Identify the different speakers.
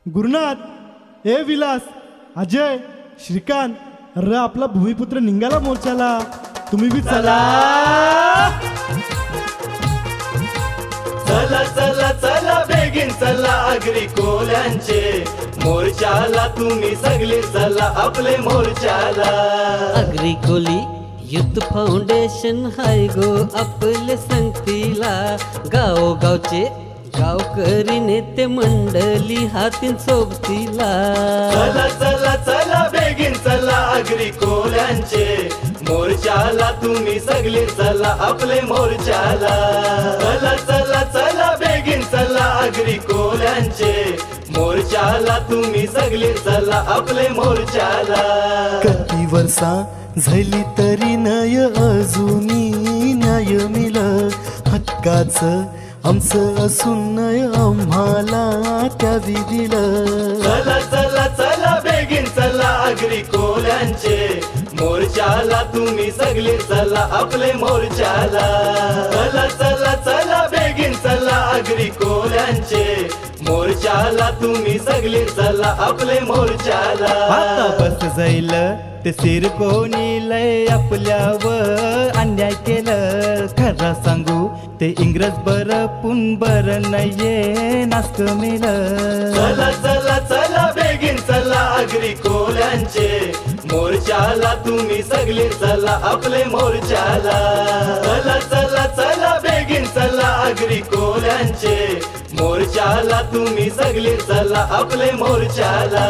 Speaker 1: गुरुनाथ, ए विलास, अजय, श्रीकांत, अरे आपला भूमिपुत्र निघाला मोर्चाला, तुम्ही बी चला.
Speaker 2: चला चला चला बेगीन चला आगरी कोल्यांचे मोर्चाला, तुम्ही सगळे चला आपले मोर्चाला.
Speaker 3: आगरी कोली युथ फाउंडेशन हाय गो आपले संगतीला, गावोगावचे गावकरी नेते मंडळी हातीन सोबतीला.
Speaker 2: चला चला चला बेगीन चला आगरी कोल्यांचे मोर्चाला, तुम्ही सगळे चला आपले मोर्चाला. चला चला चला बेगीन चला आगरी कोल्यांचे मोर्चाला, तुम्ही सगळे चला आपले मोर्चाला.
Speaker 4: किती वर्षा झाली तरी नय अजूनी न्याय मिल, हक्काचं आमचं असून नय आम्हाला त्या दिलं.
Speaker 2: चला चला चला बेगीन चला आगरी कोल्यांचे मोर्चाला, तुम्ही सगळे चला आपले मोर्चाला. चला चला चला बेगीन चला आगरी कोल्यांचे मोर्चाला, तुम्ही सगळे चला आपले मोर्चाला.
Speaker 5: आता बस जाईल ते सिर कोणी लय आपल्यावर अन्याय केलं, खरं सांगू ते इंग्रज बरं पुन बरं नाहीये नासक मेलं.
Speaker 2: चला चला चला बेगीन चला आगरी कोल्यांचे मोर्चाला, तुम्ही सगळे चला आपले मोर्चाला. चला चला चला बेगीन चला आगरी कोल्यांचे मोर्चाला, तुम्ही सगळे चला आपले मोर्चाला.